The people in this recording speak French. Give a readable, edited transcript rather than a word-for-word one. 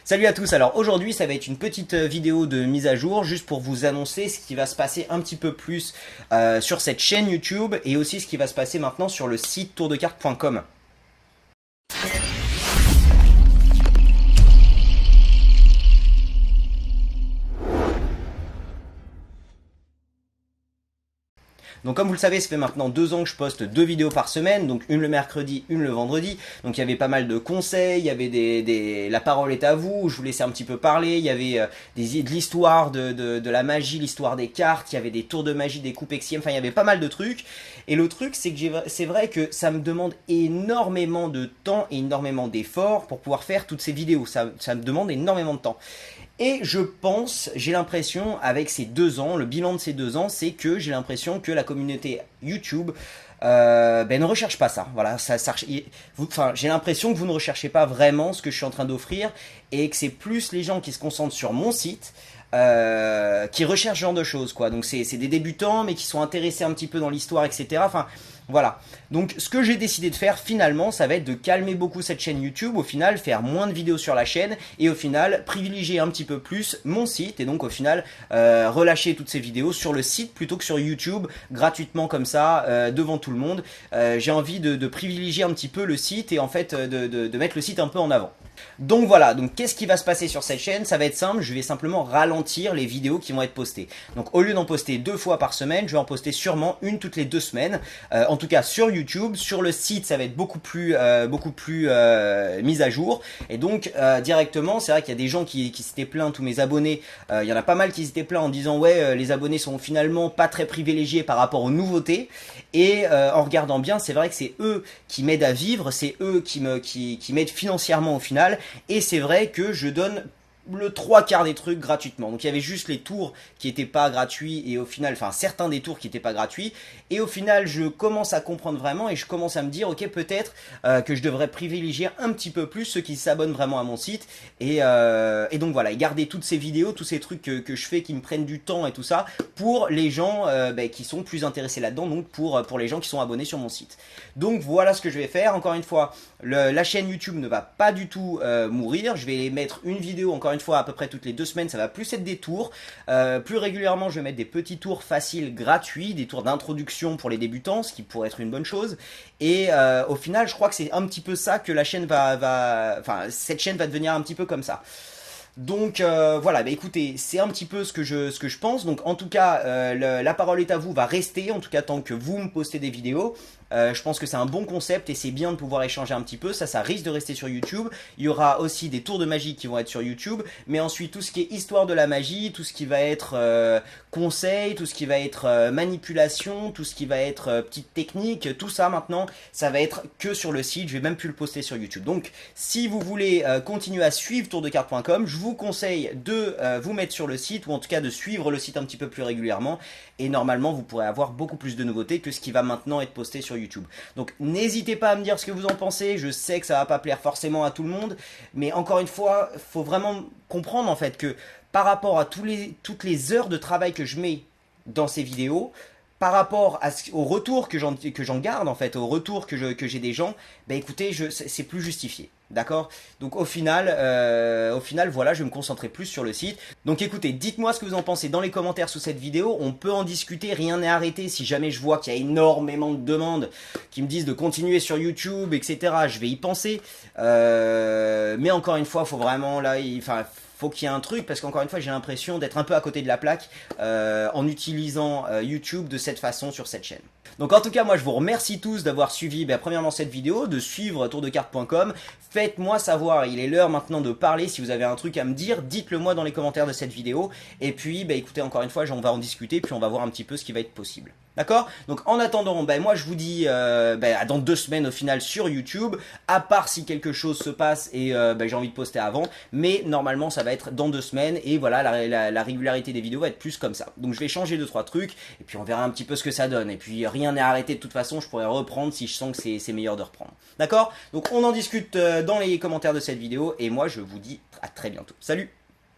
Salut à tous, alors aujourd'hui ça va être une petite vidéo de mise à jour juste pour vous annoncer ce qui va se passer un petit peu plus sur cette chaîne YouTube et aussi ce qui va se passer maintenant sur le site tourdecarte.com. Donc comme vous le savez, ça fait maintenant 2 ans que je poste 2 vidéos par semaine, donc une le mercredi, une le vendredi. Donc il y avait pas mal de conseils, il y avait la parole est à vous, où je vous laissais un petit peu parler, il y avait de l'histoire de la magie, l'histoire des cartes, il y avait des tours de magie, des coupes XM, enfin il y avait pas mal de trucs. Et le truc c'est que c'est vrai que ça me demande énormément de temps et énormément d'efforts pour pouvoir faire toutes ces vidéos, ça me demande énormément de temps. Et je pense, j'ai l'impression, avec ces 2 ans, le bilan de ces 2 ans, c'est que j'ai l'impression que la communauté YouTube ne recherche pas ça. Voilà, j'ai l'impression que vous ne recherchez pas vraiment ce que je suis en train d'offrir et que c'est plus les gens qui se concentrent sur mon site qui recherchent ce genre de choses, quoi. Donc c'est des débutants mais qui sont intéressés un petit peu dans l'histoire, etc. Enfin, voilà. Donc ce que j'ai décidé de faire finalement, ça va être de calmer beaucoup cette chaîne YouTube, au final faire moins de vidéos sur la chaîne et au final privilégier un petit peu plus mon site et donc au final relâcher toutes ces vidéos sur le site plutôt que sur YouTube gratuitement comme ça devant tout le monde. J'ai envie de privilégier un petit peu le site et en fait de mettre le site un peu en avant. Donc voilà, donc qu'est-ce qui va se passer sur cette chaîne? Ça va être simple, je vais simplement ralentir les vidéos qui vont être postées. Donc au lieu d'en poster 2 fois par semaine, je vais en poster sûrement une toutes les 2 semaines. En tout cas sur YouTube, sur le site ça va être beaucoup plus mis à jour. Et donc directement, c'est vrai qu'il y a des gens qui s'étaient plaints, tous mes abonnés, il y en a pas mal qui s'étaient plaints en disant ouais les abonnés sont finalement pas très privilégiés par rapport aux nouveautés. Et en regardant bien, c'est vrai que c'est eux qui m'aident à vivre, c'est eux qui m'aident financièrement au final. Et c'est vrai que je donne le 3/4 des trucs gratuitement. Donc il y avait juste les tours qui n'étaient pas gratuits et au final, enfin certains des tours qui n'étaient pas gratuits. Et au final, je commence à comprendre vraiment et je commence à me dire, ok, peut-être que je devrais privilégier un petit peu plus ceux qui s'abonnent vraiment à mon site. Et donc voilà, et garder toutes ces vidéos, tous ces trucs que je fais qui me prennent du temps et tout ça pour les gens qui sont plus intéressés là-dedans, donc pour les gens qui sont abonnés sur mon site. Donc voilà ce que je vais faire. Encore une fois, la chaîne YouTube ne va pas du tout mourir. Je vais mettre une vidéo encore une fois à peu près toutes les 2 semaines, ça va plus être des tours. Plus régulièrement, je vais mettre des petits tours faciles gratuits, des tours d'introduction pour les débutants, ce qui pourrait être une bonne chose. Et au final, je crois que c'est un petit peu ça que la chaîne cette chaîne va devenir un petit peu comme ça. Donc voilà, bah écoutez, c'est un petit peu ce que je pense. Donc en tout cas, la parole est à vous va rester, en tout cas tant que vous me postez des vidéos. Je pense que c'est un bon concept et c'est bien de pouvoir échanger un petit peu. Ça risque de rester sur YouTube. Il y aura aussi des tours de magie qui vont être sur YouTube. Mais ensuite, tout ce qui est histoire de la magie, tout ce qui va être conseil, tout ce qui va être manipulation, tout ce qui va être petite technique, tout ça maintenant, ça va être que sur le site. Je vais même plus le poster sur YouTube. Donc, si vous voulez continuer à suivre tourdecarte.com, je vous conseille de vous mettre sur le site ou en tout cas de suivre le site un petit peu plus régulièrement. Et normalement, vous pourrez avoir beaucoup plus de nouveautés que ce qui va maintenant être posté sur YouTube. Donc n'hésitez pas à me dire ce que vous en pensez, je sais que ça va pas plaire forcément à tout le monde, mais encore une fois, il faut vraiment comprendre en fait que par rapport à toutes les heures de travail que je mets dans ces vidéos, par rapport au retour que j'en garde en fait, au retour que j'ai des gens, bah écoutez, c'est plus justifié. D'accord? Donc au final, voilà, je vais me concentrer plus sur le site. Donc écoutez, dites-moi ce que vous en pensez dans les commentaires sous cette vidéo. On peut en discuter, rien n'est arrêté. Si jamais je vois qu'il y a énormément de demandes qui me disent de continuer sur YouTube, etc., je vais y penser. Mais encore une fois, faut vraiment là, faut qu'il y ait un truc parce qu'encore une fois j'ai l'impression d'être un peu à côté de la plaque en utilisant YouTube de cette façon sur cette chaîne. Donc en tout cas moi je vous remercie tous d'avoir suivi premièrement cette vidéo, de suivre tourdecarte.com. Faites-moi savoir, il est l'heure maintenant de parler, si vous avez un truc à me dire, dites-le moi dans les commentaires de cette vidéo. Et puis écoutez encore une fois on va en discuter puis on va voir un petit peu ce qui va être possible. D'accord? Donc en attendant, moi je vous dis dans 2 semaines au final sur YouTube, à part si quelque chose se passe et j'ai envie de poster avant, mais normalement ça va être dans 2 semaines et voilà, la régularité des vidéos va être plus comme ça. Donc je vais changer 2-3 trucs et puis on verra un petit peu ce que ça donne. Et puis rien n'est arrêté de toute façon, je pourrais reprendre si je sens que c'est meilleur de reprendre. D'accord? Donc on en discute dans les commentaires de cette vidéo et moi je vous dis à très bientôt. Salut!